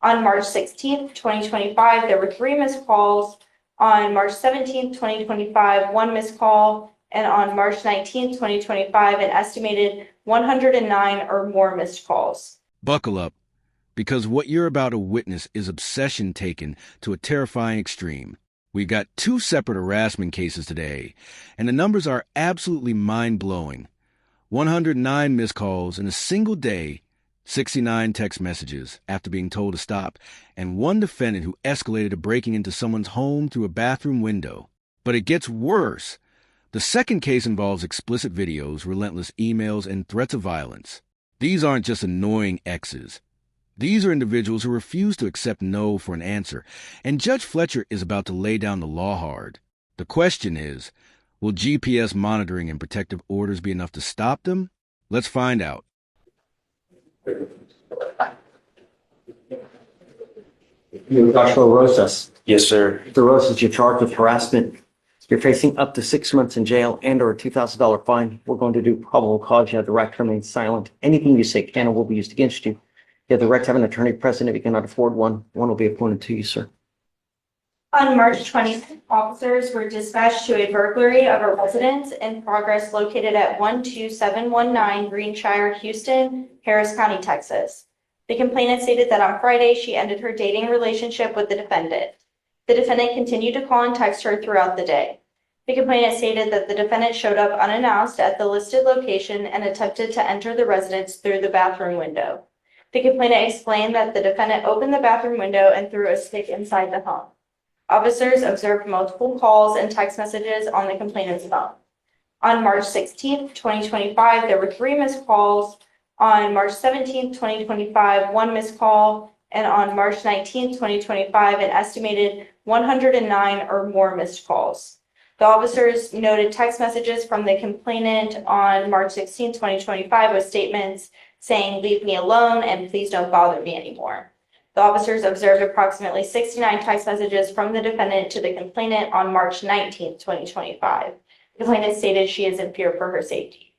On March 16th, 2025, there were 3 missed calls. On March 17th, 2025, 1 missed call. And on March 19th, 2025, an estimated 109 or more missed calls. Buckle up, because what you're about to witness is obsession taken to a terrifying extreme. We've got 2 separate harassment cases today, and the numbers are absolutely mind-blowing. 109 missed calls in a single day, 69 text messages after being told to stop, and 1 defendant who escalated to breaking into someone's home through a bathroom window. But it gets worse. The second case involves explicit videos, relentless emails, and threats of violence. These aren't just annoying exes. These are individuals who refuse to accept no for an answer, and Judge Fleischer is about to lay down the law hard. The question is, will GPS monitoring and protective orders be enough to stop them? Let's find out. Joshua Rosas. Yes, sir. Mr. Rosas, you're charged with harassment. You're facing up to 6 months in jail and/or a $2,000 fine. We're going to do probable cause. You have the right to remain silent. Anything you say can and will be used against you. You have the right to have an attorney present. If you cannot afford one will be appointed to you, sir. On March 20th, officers were dispatched to a burglary of a residence in progress located at 12719 Greenshire, Houston, Harris County, Texas. The complainant stated that on Friday she ended her dating relationship with the defendant. The defendant continued to call and text her throughout the day. The complainant stated that the defendant showed up unannounced at the listed location and attempted to enter the residence through the bathroom window. The complainant explained that the defendant opened the bathroom window and threw a stick inside the home. Officers observed multiple calls and text messages on the complainant's phone. On March 16th, 2025, there were 3 missed calls. On March 17th, 2025, 1 missed call. And on March 19th, 2025, an estimated 109 or more missed calls. The officers noted text messages from the complainant on March 16, 2025 with statements saying, "Leave me alone and please don't bother me anymore." The officers observed approximately 69 text messages from the defendant to the complainant on March 19, 2025. The complainant stated she is in fear for her safety.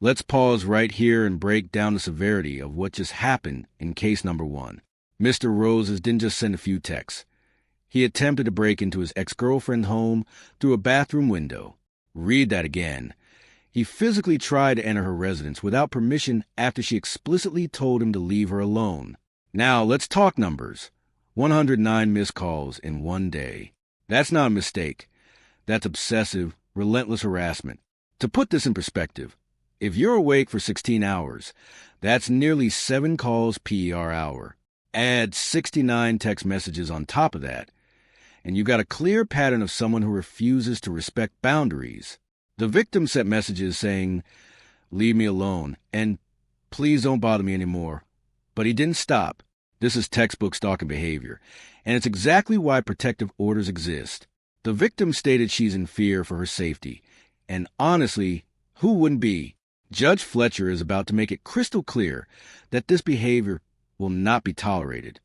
Let's pause right here and break down the severity of what just happened in case number 1. Mr. Roses didn't just send a few texts. He attempted to break into his ex-girlfriend's home through a bathroom window. Read that again. He physically tried to enter her residence without permission after she explicitly told him to leave her alone. Now, let's talk numbers. 109 missed calls in 1 day. That's not a mistake. That's obsessive, relentless harassment. To put this in perspective, if you're awake for 16 hours, that's nearly 7 calls per hour. Add 69 text messages on top of that, and you've got a clear pattern of someone who refuses to respect boundaries. The victim sent messages saying, "Leave me alone," and "Please don't bother me anymore." But he didn't stop. This is textbook stalking behavior, and it's exactly why protective orders exist. The victim stated she's in fear for her safety, and honestly, who wouldn't be? Judge Fleischer is about to make it crystal clear that this behavior will not be tolerated.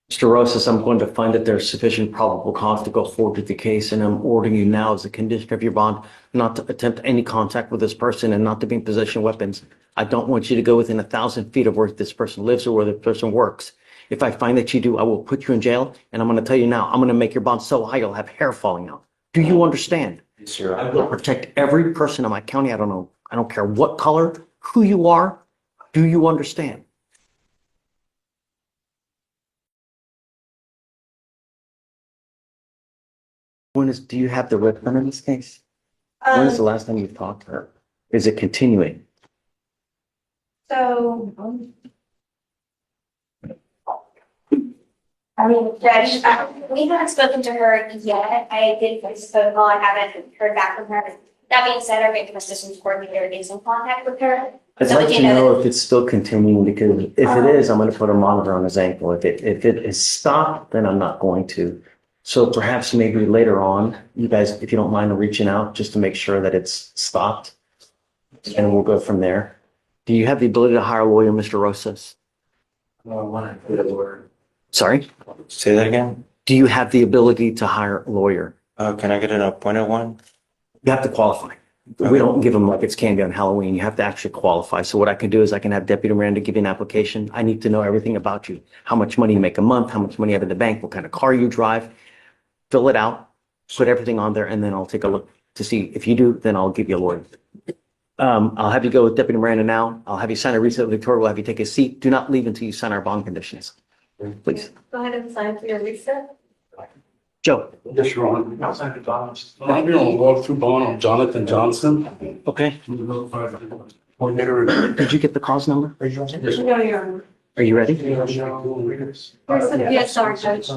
Mr. Rosas, I'm going to find that there's sufficient probable cause to go forward with the case, and I'm ordering you now as a condition of your bond not to attempt any contact with this person and not to be in possession of weapons. I don't want you to go within 1,000 feet of where this person lives or where the person works. If I find that you do, I will put you in jail, and I'm going to tell you now, I'm going to make your bond so high you'll have hair falling out. Do you understand? Yes, sir. I will protect every person in my county. I don't care what color, who you are. Do you understand? Do you have the red pen in this case? When is the last time you talked to her? Is it continuing? So, Judge, we haven't spoken to her yet. I did voice a phone call. I haven't heard back from her. That being said, our victim assistance coordinator is in contact with her. I'd like to know if it's still continuing, because if it is, I'm going to put a monitor on his ankle. If it is stopped, then I'm not going to. So perhaps maybe later on, you guys, if you don't mind reaching out just to make sure that it's stopped, and we'll go from there. Do you have the ability to hire a lawyer, Mr. Rosas? Sorry? Say that again? Do you have the ability to hire a lawyer? Can I get an appointed one? You have to qualify. We don't give them like it's candy on Halloween. You have to actually qualify. So what I can do is I can have Deputy Miranda give you an application. I need to know everything about you. How much money you make a month, how much money you have in the bank, what kind of car you drive. Fill it out, put everything on there, and then I'll take a look to see if you do, then I'll give you a lawyer. I'll have you go with Deputy Miranda now. I'll have you sign a receipt. Victoria will have you take a seat. Do not leave until you sign our bond conditions. Please. Go ahead and sign for your receipt. Joe. Yes, Your Honor. I'm here on walkthrough bond on Jonathan Johnson. Okay. Coordinator. Did you get the cause number? No, Your Honor. Are you ready? Yes, sorry, Judge.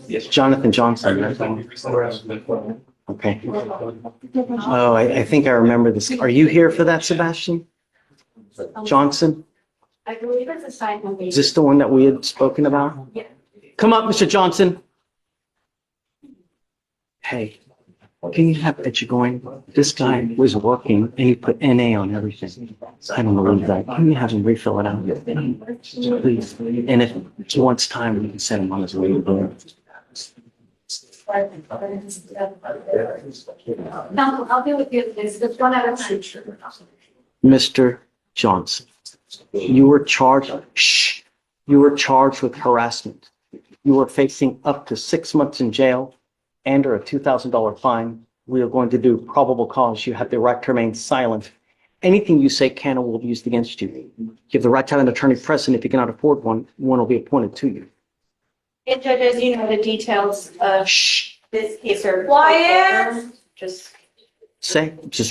It's Jonathan Johnson. Okay. Oh, I think I remember this. Are you here for that, Sebastian? Johnson? I believe it's a sign. Is this the one that we had spoken about? Yeah. Come up, Mr. Johnson. Hey, can you have Edge going? This guy was working and he put NA on everything. I don't believe that. Can you have him refill it out? Please. And if he wants time, we can send him on his way. No, I'll deal with you. It's one at a time. Mr. Johnson, you were charged, you were charged with harassment. You were facing up to 6 months in jail and or a $2,000 fine. We are going to do probable cause. You have the right to remain silent. Anything you say can or will be used against you. You have the right to have an attorney present. If you cannot afford one, one will be appointed to you. And judges, you know the details of this case are. Quiet. Just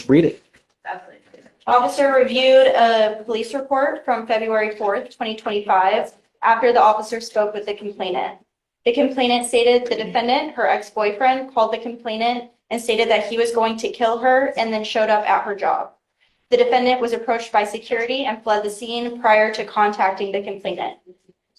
read it. Officer reviewed a police report from February 4th, 2025, after the officer spoke with the complainant. The complainant stated the defendant, her ex-boyfriend, called the complainant and stated that he was going to kill her and then showed up at her job. The defendant was approached by security and fled the scene prior to contacting the complainant.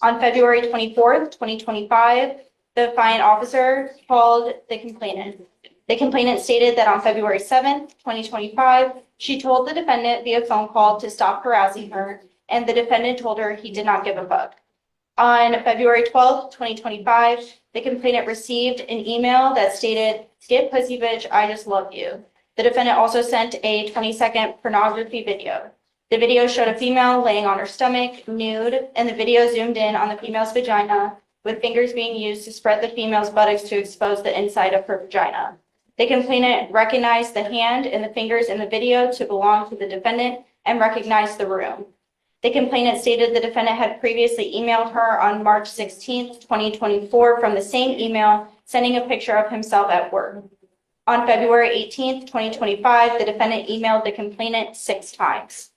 On February 24th, 2025, the defiant officer called the complainant. The complainant stated that on February 7th, 2025, she told the defendant via phone call to stop harassing her, and the defendant told her he did not give a fuck. On February 12th, 2025, the complainant received an email that stated, "Skip pussy bitch, I just love you." The defendant also sent a 20-second pornography video. The video showed a female laying on her stomach, nude, and the video zoomed in on the female's vagina, with fingers being used to spread the female's buttocks to expose the inside of her vagina. The complainant recognized the hand and the fingers in the video to belong to the defendant and recognized the room. The complainant stated the defendant had previously emailed her on March 16th, 2024 from the same email, sending a picture of himself at work. On February 18th, 2025, the defendant emailed the complainant 6 times.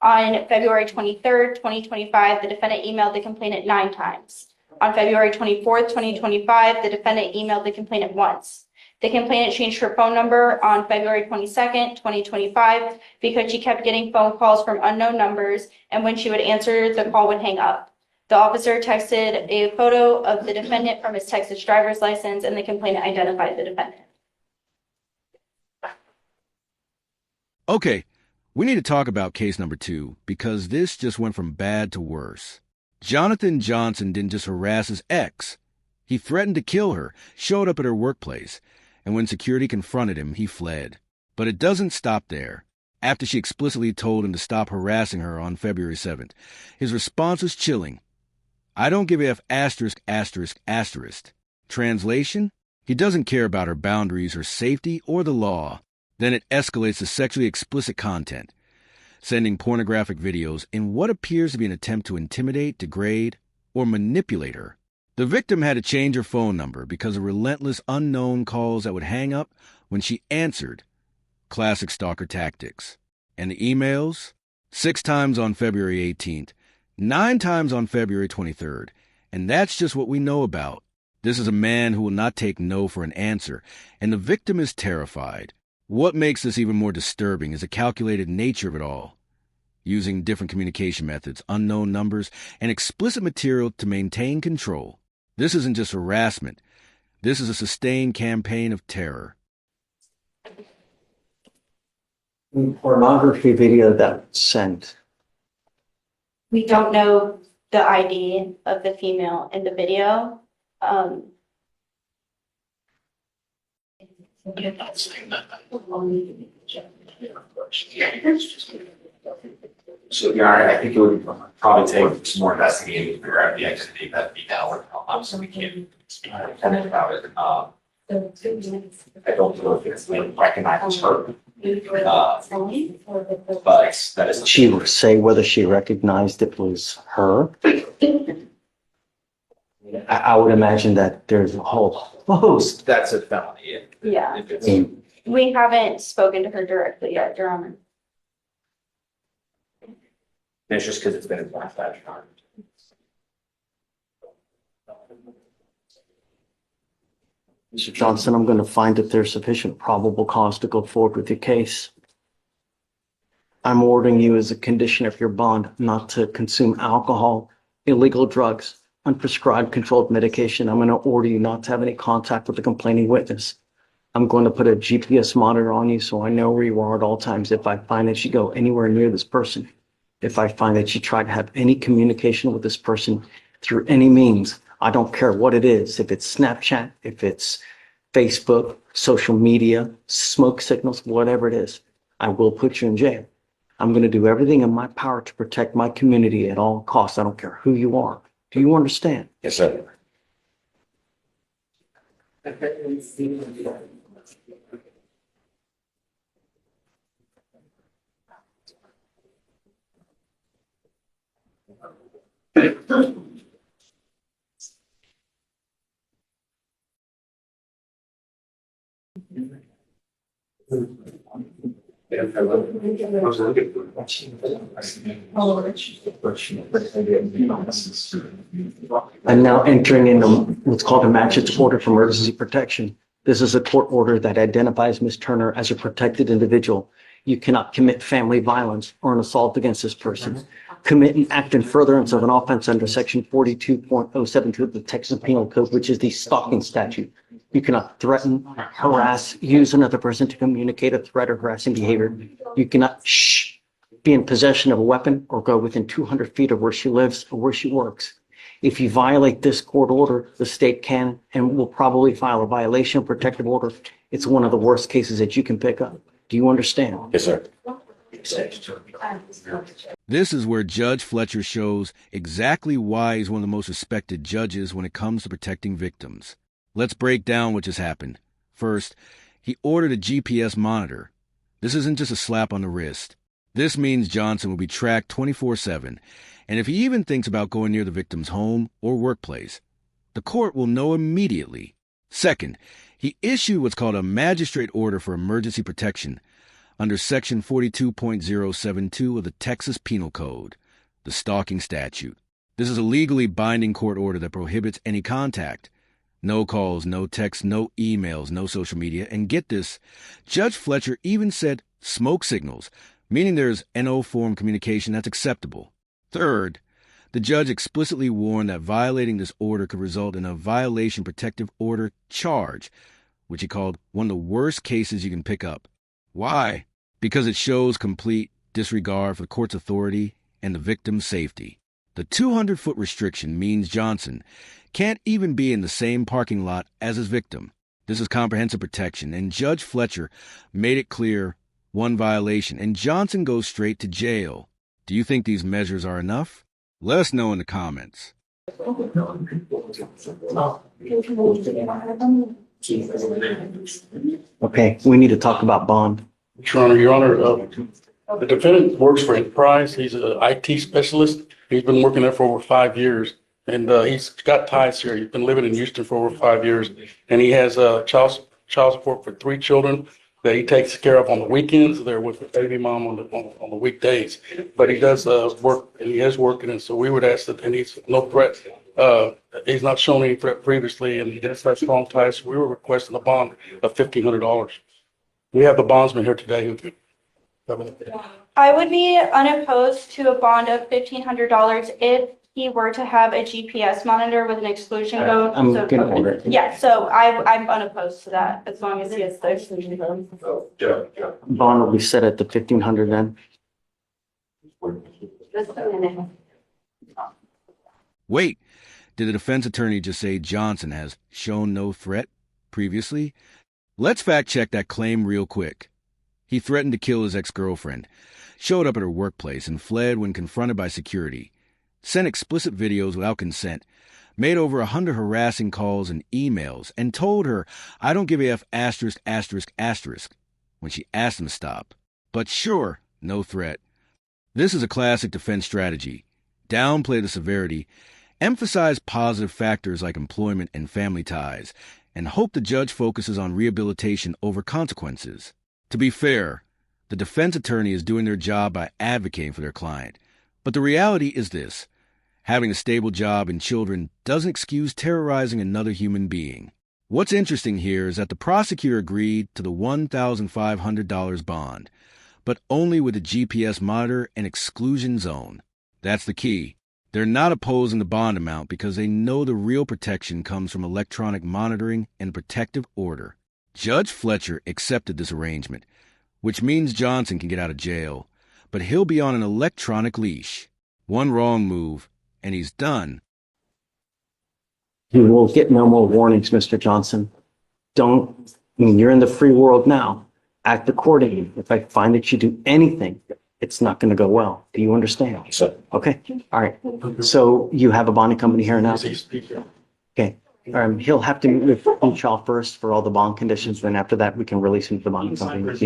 On February 23rd, 2025, the defendant emailed the complainant 9 times. On February 24th, 2025, the defendant emailed the complainant once. The complainant changed her phone number on February 22nd, 2025, because she kept getting phone calls from unknown numbers, and when she would answer, the call would hang up. The officer texted a photo of the defendant from his Texas driver's license, and the complainant identified the defendant. Okay, we need to talk about case number 2, because this just went from bad to worse. Jonathan Johnson didn't just harass his ex. He threatened to kill her, showed up at her workplace, and when security confronted him, he fled. But it doesn't stop there. After she explicitly told him to stop harassing her on February 7th, his response was chilling. I don't give a F*******. Translation? He doesn't care about her boundaries, her safety, or the law. Then it escalates to sexually explicit content, sending pornographic videos in what appears to be an attempt to intimidate, degrade, or manipulate her. The victim had to change her phone number because of relentless unknown calls that would hang up when she answered. Classic stalker tactics. And the emails? 6 times on February 18th, 9 times on February 23rd. And that's just what we know about. This is a man who will not take no for an answer, and the victim is terrified. What makes this even more disturbing is the calculated nature of it all. Using different communication methods, unknown numbers, and explicit material to maintain control. This isn't just harassment. This is a sustained campaign of terror. Pornography video that was sent. We don't know the ID of the female in the video. So, Your Honor, I think it would probably take some more investigating to figure out the identity of that female. Obviously, we can't comment about it. I don't know if it's been recognized as her. But that is. She would say whether she recognized it was her. I would imagine that there's a whole host. That's a felony. Yeah, If it's- we haven't spoken to her directly yet, Your Honor. It's just because it's been in black badge. Mr. Johnson, I'm going to find that there's sufficient probable cause to go forward with your case. I'm ordering you as a condition of your bond not to consume alcohol, illegal drugs, unprescribed controlled medication. I'm going to order you not to have any contact with the complaining witness. I'm going to put a GPS monitor on you so I know where you are at all times. If I find that you go anywhere near this person, if I find that you try to have any communication with this person through any means, I don't care what it is, if it's Snapchat, if it's Facebook, social media, smoke signals, whatever it is, I will put you in jail. I'm going to do everything in my power to protect my community at all costs. I don't care who you are. Do you understand? Yes, sir. I'm now entering in what's called a magistrate's order for emergency protection. This is a court order that identifies Ms. Turner as a protected individual. You cannot commit family violence or an assault against this person. Commit an act in furtherance of an offense under section 42.072 of the Texas Penal Code, which is the stalking statute. You cannot threaten, harass, use another person to communicate a threat or harassing behavior. You cannot be in possession of a weapon or go within 200 feet of where she lives or where she works. If you violate this court order, the state can and will probably file a violation of protective order. It's one of the worst cases that you can pick up. Do you understand? Yes, sir. This is where Judge Fleischer shows exactly why he's one of the most respected judges when it comes to protecting victims. Let's break down what just happened. First, he ordered a GPS monitor. This isn't just a slap on the wrist. This means Johnson will be tracked 24/7, and if he even thinks about going near the victim's home or workplace, the court will know immediately. Second, he issued what's called a magistrate order for emergency protection under section 42.072 of the Texas Penal Code, the stalking statute. This is a legally binding court order that prohibits any contact. No calls, no texts, no emails, no social media. And get this, Judge Fleischer even said smoke signals, meaning there's NO form communication that's acceptable. Third, the judge explicitly warned that violating this order could result in a violation protective order charge, which he called one of the worst cases you can pick up. Why? Because it shows complete disregard for the court's authority and the victim's safety. The 200-foot restriction means Johnson can't even be in the same parking lot as his victim. This is comprehensive protection, and Judge Fleischer made it clear one violation, and Johnson goes straight to jail. Do you think these measures are enough? Let us know in the comments. Okay, we need to talk about bond. Your Honor, the defendant works for Enterprise. He's an IT specialist. He's been working there for over 5 years, and he's got ties here. He's been living in Houston for over 5 years, and he has child support for 3 children that he takes care of on the weekends. They're with the baby mom on the weekdays, but he does work, and he is working, and so we would ask that, and he's no threat. He's not shown any threat previously, and he does have strong ties. So we were requesting a bond of $1,500. We have the bondsman here today who could cover that. I would be unopposed to a bond of $1,500 if he were to have a GPS monitor with an exclusion code. I'm going to order it. Yeah, so I'm unopposed to that as long as he has the exclusion code. Bond will be set at the 1,500 then. Just a minute. Wait, did the defense attorney just say Johnson has shown no threat previously? Let's fact-check that claim real quick. He threatened to kill his ex-girlfriend, showed up at her workplace, and fled when confronted by security, sent explicit videos without consent, made over 100 harassing calls and emails, and told her, "I don't give a F asterisk asterisk asterisk," when she asked him to stop. But sure, no threat. This is a classic defense strategy. Downplay the severity, emphasize positive factors like employment and family ties, and hope the judge focuses on rehabilitation over consequences. To be fair, the defense attorney is doing their job by advocating for their client. But the reality is this: having a stable job and children doesn't excuse terrorizing another human being. What's interesting here is that the prosecutor agreed to the $1,500 bond, but only with a GPS monitor and exclusion zone. That's the key. They're not opposing the bond amount because they know the real protection comes from electronic monitoring and protective order. Judge Fleischer accepted this arrangement, which means Johnson can get out of jail, but he'll be on an electronic leash. One wrong move, and he's done. You will get no more warnings, Mr. Johnson. You're in the free world now. Act accordingly. If I find that you do anything, it's not going to go well. Do you understand? So, Okay. All right. So you have a bonding company here now? Is he speaking? Okay. He'll have to meet with Shaw first for all the bond conditions. Then after that, we can release him to the bonding company.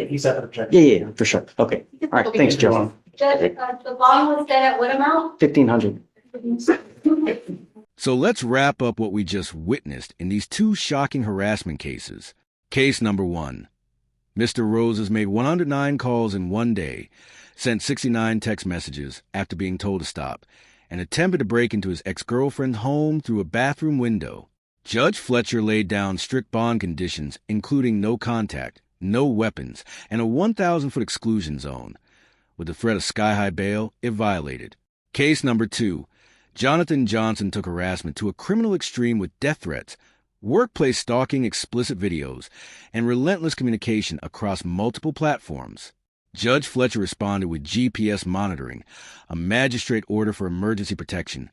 He's at the check. Yeah, for sure. Okay. All right. Thanks, Joe. Judge, the bond was set at what amount? 1,500. So let's wrap up what we just witnessed in these two shocking harassment cases. Case number 1. Mr. Rose has made 109 calls in one day, sent 69 text messages after being told to stop, and attempted to break into his ex-girlfriend's home through a bathroom window. Judge Fleischer laid down strict bond conditions, including no contact, no weapons, and a 1,000-foot exclusion zone. With the threat of sky-high bail, it violated. Case number 2. Jonathan Johnson took harassment to a criminal extreme with death threats, workplace stalking, explicit videos, and relentless communication across multiple platforms. Judge Fleischer responded with GPS monitoring, a magistrate order for emergency protection,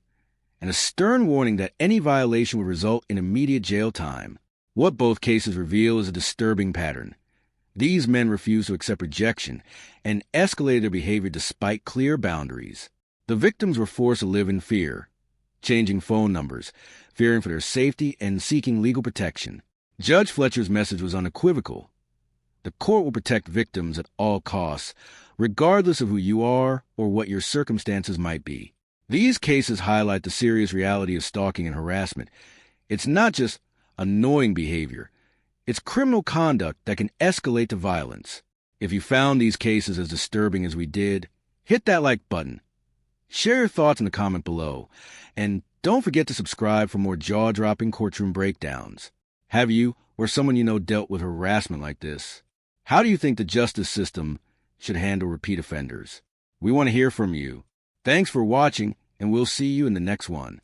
and a stern warning that any violation would result in immediate jail time. What both cases reveal is a disturbing pattern. These men refused to accept rejection and escalated their behavior despite clear boundaries. The victims were forced to live in fear, changing phone numbers, fearing for their safety, and seeking legal protection. Judge Fletcher's message was unequivocal. The court will protect victims at all costs, regardless of who you are or what your circumstances might be. These cases highlight the serious reality of stalking and harassment. It's not just annoying behavior. It's criminal conduct that can escalate to violence. If you found these cases as disturbing as we did, hit that like button. Share your thoughts in the comment below, and don't forget to subscribe for more jaw-dropping courtroom breakdowns. Have you or someone you know dealt with harassment like this? How do you think the justice system should handle repeat offenders? We want to hear from you. Thanks for watching, and we'll see you in the next one.